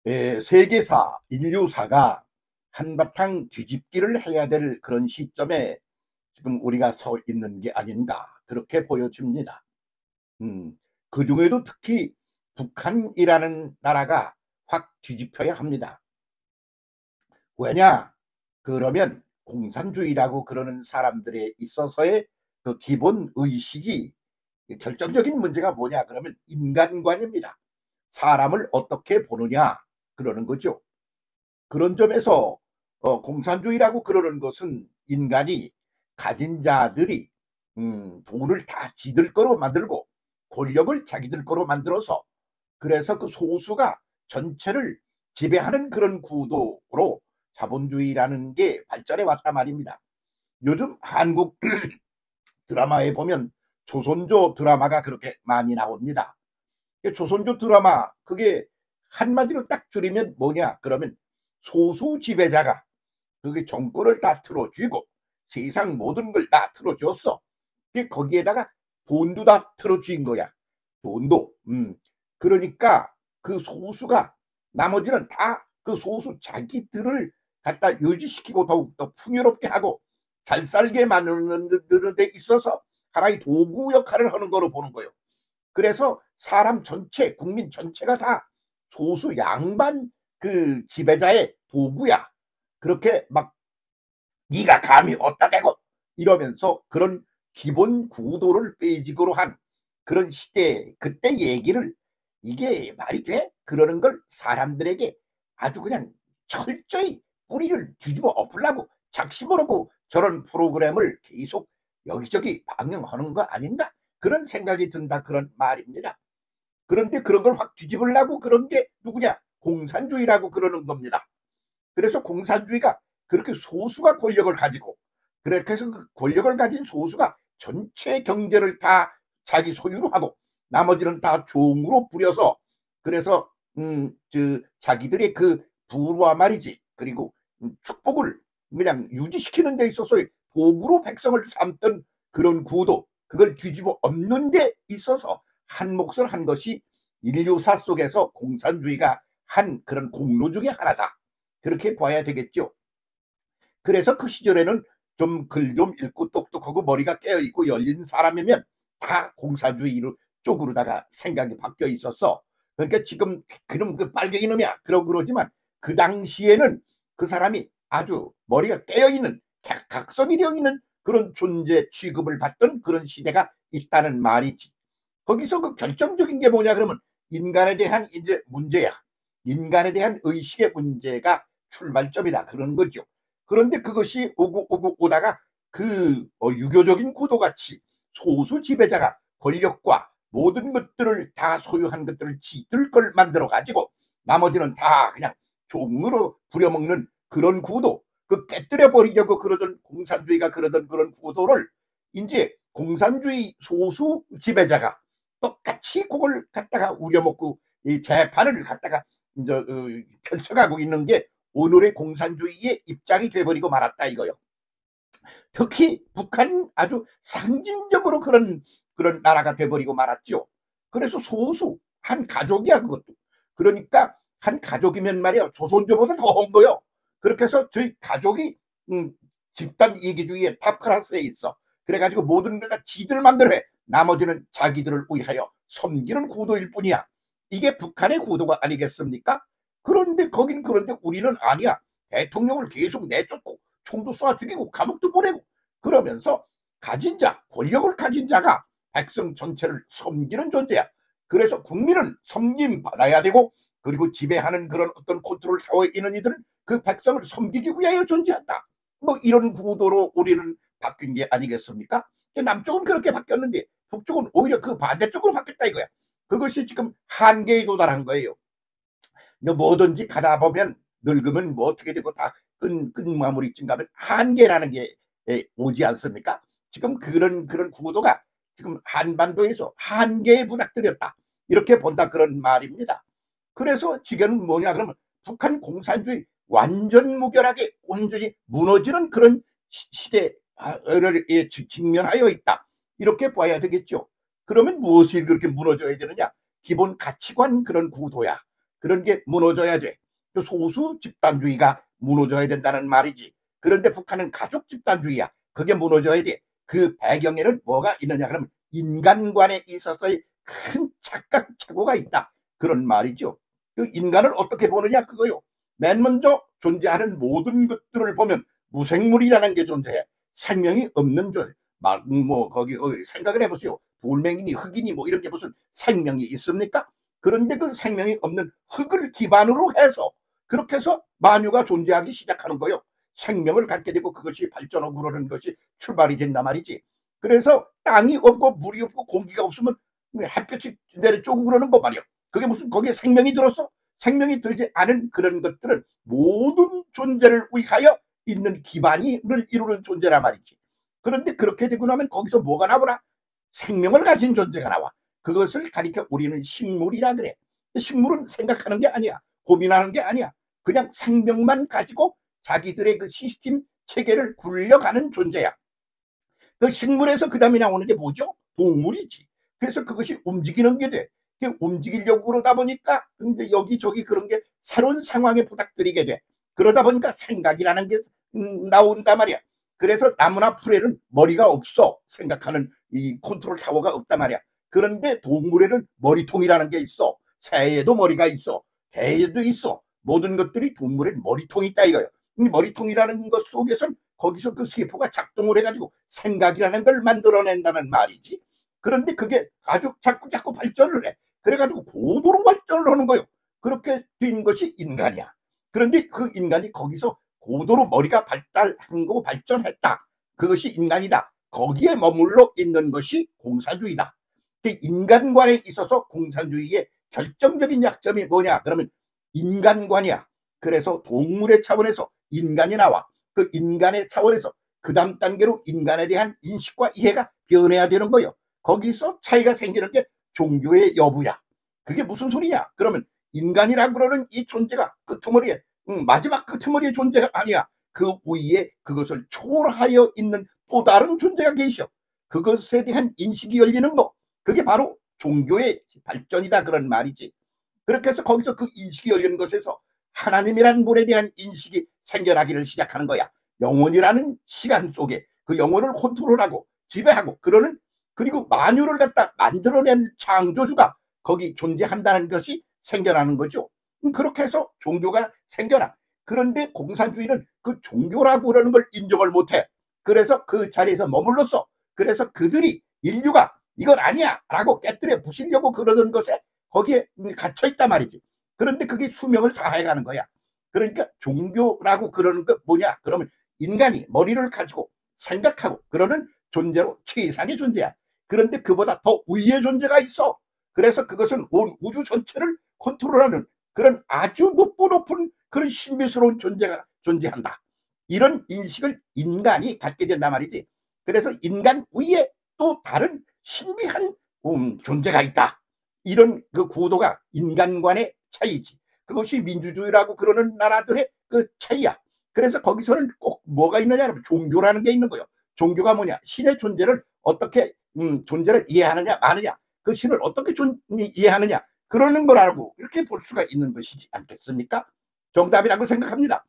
세계사, 인류사가 한바탕 뒤집기를 해야 될 그런 시점에 지금 우리가 서 있는 게 아닌가 그렇게 보여집니다. 그 중에도 특히 북한이라는 나라가 확 뒤집혀야 합니다. 왜냐? 그러면 공산주의라고 그러는 사람들에 있어서의 그 기본 의식이 결정적인 문제가 뭐냐? 그러면 인간관입니다. 사람을 어떻게 보느냐? 그러는 거죠. 그런 점에서 공산주의라고 그러는 것은 인간이 가진 자들이 돈을 다 지들 거로 만들고 권력을 자기들 거로 만들어서 그래서 그 소수가 전체를 지배하는 그런 구도로 자본주의라는 게 발전해 왔단 말입니다. 요즘 한국 드라마에 보면 조선조 드라마가 그렇게 많이 나옵니다. 조선조 드라마 그게 한마디로 딱 줄이면 뭐냐 그러면 소수 지배자가 그게 정권을 다 틀어쥐고 세상 모든 걸 다 틀어줬어. 거기에다가 돈도 다 틀어쥔 거야. 돈도. 그러니까 그 소수가 나머지는 다 그 소수 자기들을 갖다 유지시키고 더욱더 풍요롭게 하고 잘 살게 만드는 데 있어서 하나의 도구 역할을 하는 거로 보는 거예요. 그래서 사람 전체, 국민 전체가 다 소수 양반 그 지배자의 도구야. 그렇게 막 네가 감히 어디다 대고 이러면서 그런 기본 구도를 베이직으로 한 그런 시대 그때 얘기를 이게 말이 돼? 그러는 걸 사람들에게 아주 그냥 철저히 뿌리를 뒤집어 엎으려고 작심으로 저런 프로그램을 계속 여기저기 방영하는 거 아닌가? 그런 생각이 든다 그런 말입니다. 그런데 그런 걸 확 뒤집으려고 그런 게 누구냐? 공산주의라고 그러는 겁니다. 그래서 공산주의가 그렇게 소수가 권력을 가지고 그렇게 해서 그 권력을 가진 소수가 전체 경제를 다 자기 소유로 하고 나머지는 다 종으로 부려서 그래서 자기들의 그 부와 말이지 그리고 축복을 그냥 유지시키는 데 있어서 도구로 백성을 삼던 그런 구도 그걸 뒤집어 엎는 데 있어서 한 몫을 한 것이 인류사 속에서 공산주의가 한 그런 공로 중에 하나다. 그렇게 봐야 되겠죠. 그래서 그 시절에는 좀 글 좀 읽고 똑똑하고 머리가 깨어있고 열린 사람이면 다 공산주의 쪽으로다가 생각이 바뀌어 있었어. 그러니까 지금 그놈 그 빨갱이 놈이야 그러지만 그 당시에는 그 사람이 아주 머리가 깨어있는 각성이 되어 있는 그런 존재 취급을 받던 그런 시대가 있다는 말이지. 거기서 그 결정적인 게 뭐냐 그러면 인간에 대한 이제 문제야. 인간에 대한 의식의 문제가 출발점이다 그런 거죠. 그런데 그것이 오고 오다가 그 유교적인 구도같이 소수 지배자가 권력과 모든 것들을 다 소유한 것들을 지들 걸 만들어 가지고 나머지는 다 그냥 종으로 부려먹는 그런 구도 그 깨뜨려 버리려고 그러던 공산주의가 그러던 그런 구도를 이제 공산주의 소수 지배자가 똑같이 그걸 갖다가 우려먹고 이 재판을 갖다가 이제 펼쳐가고 있는 게 오늘의 공산주의의 입장이 돼버리고 말았다 이거요. 특히 북한 아주 상징적으로 그런 나라가 돼버리고 말았죠. 그래서 소수 한 가족이야 그것도. 그러니까 한 가족이면 말이야 조선조보다 더한 거요. 그렇게 해서 저희 가족이 집단 이기주의의 탑 클래스에 있어. 그래가지고 모든 걸 다 지들 맘대로 해. 나머지는 자기들을 위하여 섬기는 구도일 뿐이야. 이게 북한의 구도가 아니겠습니까? 그런데 우리는 아니야. 대통령을 계속 내쫓고 총도 쏴 죽이고 감옥도 보내고 그러면서 가진 자, 권력을 가진 자가 백성 전체를 섬기는 존재야. 그래서 국민은 섬김 받아야 되고 그리고 지배하는 그런 어떤 컨트롤 타워에 있는 이들은 그 백성을 섬기기 위하여 존재한다. 뭐 이런 구도로 우리는 바뀐 게 아니겠습니까? 남쪽은 그렇게 바뀌었는데 북쪽은 오히려 그 반대쪽으로 바뀌었다 이거야. 그것이 지금 한계에 도달한 거예요. 뭐든지 가다 보면 늙으면 뭐 어떻게 되고 다 끝마무리쯤 가면 한계라는 게 오지 않습니까? 지금 그런 구도가 지금 한반도에서 한계에 부닥들였다. 이렇게 본다 그런 말입니다. 그래서 지금은 뭐냐 그러면 북한 공산주의 완전 무결하게 온전히 무너지는 그런 시대를 직면하여 있다. 이렇게 봐야 되겠죠. 그러면 무엇이 그렇게 무너져야 되느냐? 기본 가치관 그런 구도야. 그런 게 무너져야 돼. 그 소수 집단주의가 무너져야 된다는 말이지. 그런데 북한은 가족 집단주의야. 그게 무너져야 돼. 그 배경에는 뭐가 있느냐 그러면 인간관에 있어서의 큰 착각착오가 있다. 그런 말이죠. 그 인간을 어떻게 보느냐 그거요. 맨 먼저 존재하는 모든 것들을 보면 무생물이라는 게 존재해. 생명이 없는 존재. 뭐 거기 생각을 해보세요. 돌멩이니 흙이니 뭐 이런 게 무슨 생명이 있습니까? 그런데 그 생명이 없는 흙을 기반으로 해서 그렇게 해서 만유가 존재하기 시작하는 거예요. 생명을 갖게 되고 그것이 발전하고 그러는 것이 출발이 된단 말이지. 그래서 땅이 없고 물이 없고 공기가 없으면 햇볕이 내려쪼고 그러는 거 말이야. 그게 무슨 거기에 생명이 들었어? 생명이 들지 않은 그런 것들은 모든 존재를 위하여 있는 기반을 이루는 존재란 말이지. 그런데 그렇게 되고 나면 거기서 뭐가 나오나? 생명을 가진 존재가 나와. 그것을 가리켜 우리는 식물이라 그래. 식물은 생각하는 게 아니야. 고민하는 게 아니야. 그냥 생명만 가지고 자기들의 그 시스템 체계를 굴려가는 존재야. 그 식물에서 그 다음에 나오는 게 뭐죠? 동물이지. 그래서 그것이 움직이는 게 돼. 움직이려고 그러다 보니까 근데 여기저기 그런 게 새로운 상황에 부닥들이게 돼. 그러다 보니까 생각이라는 게 나온단 말이야. 그래서 나무나 풀에는 머리가 없어. 생각하는 이 컨트롤 타워가 없단 말이야. 그런데 동물에는 머리통이라는 게 있어. 새에도 머리가 있어. 개에도 있어. 모든 것들이 동물에 머리통이 있다 이거예요. 이 머리통이라는 것 속에서는 거기서 그 세포가 작동을 해가지고 생각이라는 걸 만들어낸다는 말이지. 그런데 그게 아주 자꾸 발전을 해. 그래가지고 고도로 발전을 하는 거예요. 그렇게 된 것이 인간이야. 그런데 그 인간이 거기서 고도로 머리가 발달한 거 발전했다. 그것이 인간이다. 거기에 머물러 있는 것이 공산주의다. 인간관에 있어서 공산주의의 결정적인 약점이 뭐냐? 그러면 인간관이야. 그래서 동물의 차원에서 인간이 나와. 그 인간의 차원에서 그 다음 단계로 인간에 대한 인식과 이해가 변해야 되는 거예요. 거기서 차이가 생기는 게 종교의 여부야. 그게 무슨 소리냐? 그러면 인간이라고 그러는 이 존재가 끄트머리에 마지막 끄트머리의 존재가 아니야. 그 위에 그것을 초월하여 있는 또 다른 존재가 계셔. 그것에 대한 인식이 열리는 거. 그게 바로 종교의 발전이다 그런 말이지. 그렇게 해서 거기서 그 인식이 열리는 것에서 하나님이라는 분에 대한 인식이 생겨나기를 시작하는 거야. 영혼이라는 시간 속에 그 영혼을 컨트롤하고 지배하고 그러는 그리고 만유를 갖다 만들어낸 창조주가 거기 존재한다는 것이 생겨나는 거죠. 그렇게 해서 종교가 생겨나. 그런데 공산주의는 그 종교라고 그러는 걸 인정을 못해. 그래서 그 자리에서 머물렀어. 그래서 그들이 인류가 이건 아니야 라고 깨뜨려 부시려고 그러던 것에 거기에 갇혀있단 말이지. 그런데 그게 수명을 다해가는 거야. 그러니까 종교라고 그러는 거 뭐냐? 그러면 인간이 머리를 가지고 생각하고 그러는 존재로 최상의 존재야. 그런데 그보다 더 위의 존재가 있어. 그래서 그것은 온 우주 전체를 컨트롤하는 그런 아주 높은 그런 신비스러운 존재가 존재한다. 이런 인식을 인간이 갖게 된단 말이지. 그래서 인간 위에 또 다른 신비한 존재가 있다. 이런 그 구도가 인간관의 차이지. 그것이 민주주의라고 그러는 나라들의 그 차이야. 그래서 거기서는 꼭 뭐가 있느냐 하면 종교라는 게 있는 거예요. 종교가 뭐냐? 신의 존재를 어떻게 존재를 이해하느냐 마느냐. 그 신을 어떻게 이해하느냐. 그러는 거라고 이렇게 볼 수가 있는 것이지 않겠습니까? 정답이라고 생각합니다.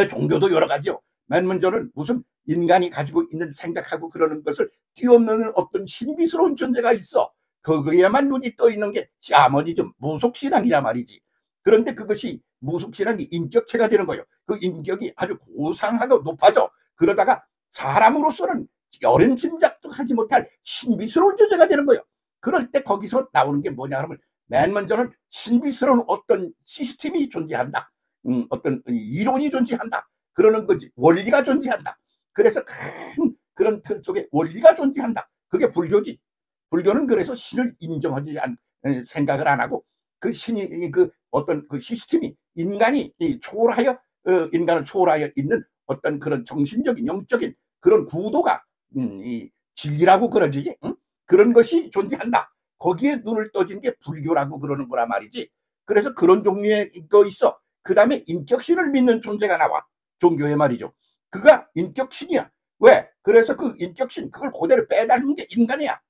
종교도 여러 가지요. 맨 먼저는 무슨 인간이 가지고 있는 생각하고 그러는 것을 뛰어넘는 어떤 신비스러운 존재가 있어. 거기에만 눈이 떠 있는 게 샤머니즘, 무속신앙이란 말이지. 그런데 그것이 무속신앙이 인격체가 되는 거예요. 그 인격이 아주 고상하고 높아져. 그러다가 사람으로서는 어린 짐작도 하지 못할 신비스러운 존재가 되는 거예요. 그럴 때 거기서 나오는 게 뭐냐 하면 맨 먼저는 신비스러운 어떤 시스템이 존재한다. 어떤 이론이 존재한다. 그러는 거지. 원리가 존재한다. 그래서 큰 그런 틀 속에 원리가 존재한다. 그게 불교지. 불교는 그래서 신을 인정하지 생각을 안 하고 그 신이 그 어떤 그 시스템이 인간이 초월하여 인간을 초월하여 있는 어떤 그런 정신적인 영적인 그런 구도가 이 진리라고 그러지. 그런 것이 존재한다. 거기에 눈을 떠진 게 불교라고 그러는 거란 말이지. 그래서 그런 종류의 거 있어. 그 다음에 인격신을 믿는 존재가 나와. 종교의 말이죠. 그가 인격신이야. 왜? 그래서 그 인격신 그걸 그대로 빼달는 게 인간이야.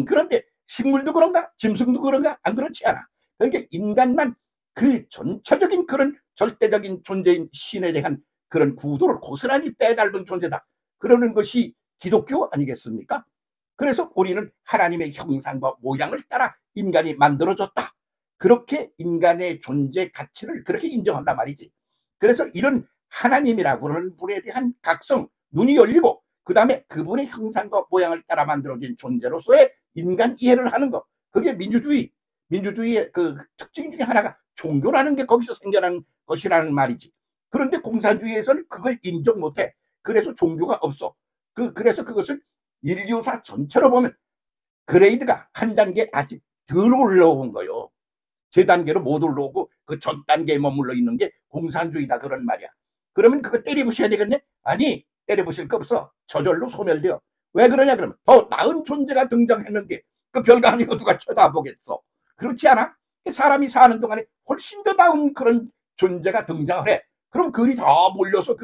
그런데 식물도 그런가? 짐승도 그런가? 안 그렇지 않아. 그러니까 인간만 그 전체적인 그런 절대적인 존재인 신에 대한 그런 구도를 고스란히 빼닮은 존재다. 그러는 것이 기독교 아니겠습니까? 그래서 우리는 하나님의 형상과 모양을 따라 인간이 만들어졌다. 그렇게 인간의 존재 가치를 그렇게 인정한단 말이지. 그래서 이런 하나님이라고 하는 분에 대한 각성, 눈이 열리고 그 다음에 그분의 형상과 모양을 따라 만들어진 존재로서의 인간 이해를 하는 것. 그게 민주주의의 그 특징 중에 하나가 종교라는 게 거기서 생겨난 것이라는 말이지. 그런데 공산주의에서는 그걸 인정 못해. 그래서 종교가 없어. 그래서 그것을 인류사 전체로 보면 그레이드가 한 단계 아직 덜 올라온 거요. 제 단계로 못 올라오고 그 전 단계에 머물러 있는 게 공산주의다 그런 말이야. 그러면 그거 때려부셔야 되겠네? 아니, 때려부실 거 없어. 저절로 소멸돼요. 왜 그러냐 그러면 더 나은 존재가 등장했는데 그 별거 아니고 누가 쳐다보겠어. 그렇지 않아? 사람이 사는 동안에 훨씬 더 나은 그런 존재가 등장을 해. 그럼 그리 다 몰려서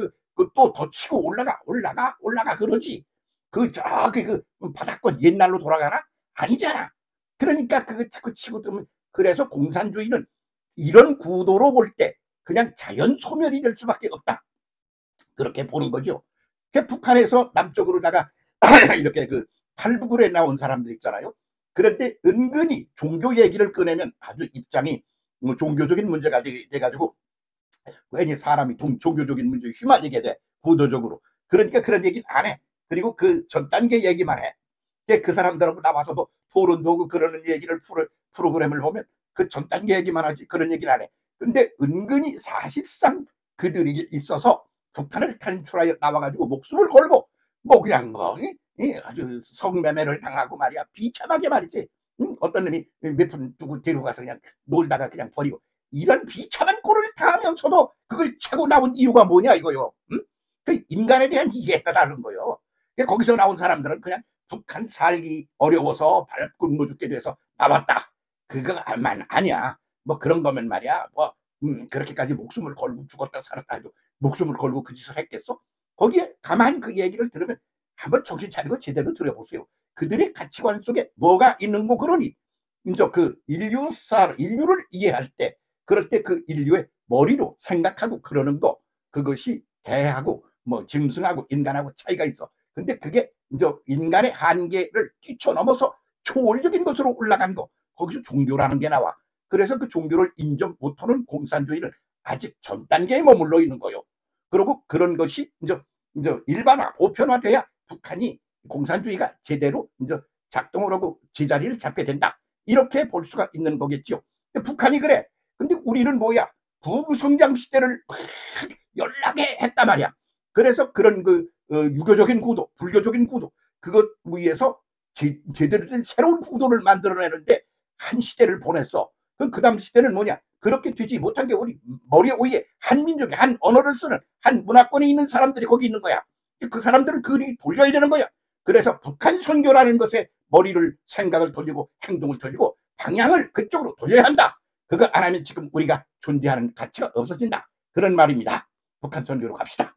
또 더 치고 올라가 그러지. 저기 바닥권 옛날로 돌아가나? 아니잖아. 그러니까 그거 자꾸 치고 들면 그래서 공산주의는 이런 구도로 볼 때 그냥 자연 소멸이 될 수밖에 없다. 그렇게 보는 거죠. 북한에서 남쪽으로다가 이렇게 탈북을 해 나온 사람들 있잖아요. 그런데 은근히 종교 얘기를 꺼내면 아주 입장이 종교적인 문제가 돼가지고 괜히 사람이 종교적인 문제에 휘말리게 돼. 구도적으로. 그러니까 그런 얘기는 안 해. 그리고 그 전 단계 얘기만 해. 그 사람들하고 나와서 뭐 토론도 하고 그러는 얘기를 프로그램을 보면 그 전 단계 얘기만 하지 그런 얘기를 안 해. 근데 은근히 사실상 그들이 있어서 북한을 탈출하여 나와가지고 목숨을 걸고 뭐 그냥 아주 성매매를 당하고 말이야. 비참하게 말이지. 어떤 놈이 몇 푼 두고 데려가서 그냥 놀다가 그냥 버리고 이런 비참한 꼴을 당하면서도 그걸 차고 나온 이유가 뭐냐 이거요. 그 인간에 대한 이해가 다른 거요. 거기서 나온 사람들은 그냥 북한 살기 어려워서 발 굶어 죽게 돼서 나왔다. 그거만 아니야. 뭐 그런 거면 말이야. 뭐 그렇게까지 목숨을 걸고 죽었다 살았다 해도 목숨을 걸고 그 짓을 했겠어? 거기에 가만히 그 얘기를 들으면 한번 정신 차리고 제대로 들어보세요. 그들의 가치관 속에 뭐가 있는 거 그러니 이제 그 인류를 이해할 때 그럴 때 그 인류의 머리로 생각하고 그러는 거 그것이 개하고 뭐 짐승하고 인간하고 차이가 있어. 근데 그게 이제 인간의 한계를 뛰쳐넘어서 초월적인 것으로 올라간 거 거기서 종교라는 게 나와. 그래서 그 종교를 인정 못하는 공산주의는 아직 전 단계에 머물러 있는 거요. 그리고 그런 것이 이제 일반화 보편화돼야 북한이 공산주의가 제대로 이제 작동을 하고 제자리를 잡게 된다. 이렇게 볼 수가 있는 거겠죠. 북한이 그래. 근데 우리는 뭐야? 부성장 시대를 연락해 했단 말이야. 그래서 그런 유교적인 구도, 불교적인 구도, 그것 위해서 제대로 된 새로운 구도를 만들어내는데 한 시대를 보냈어. 그 다음 시대는 뭐냐? 그렇게 되지 못한 게 우리 머리 위에 한 민족의 한 언어를 쓰는 한 문화권에 있는 사람들이 거기 있는 거야. 그 사람들을 그리 돌려야 되는 거야. 그래서 북한 선교라는 것에 머리를 생각을 돌리고 행동을 돌리고 방향을 그쪽으로 돌려야 한다. 그거 안 하면 지금 우리가 존재하는 가치가 없어진다. 그런 말입니다. 북한 선교로 갑시다.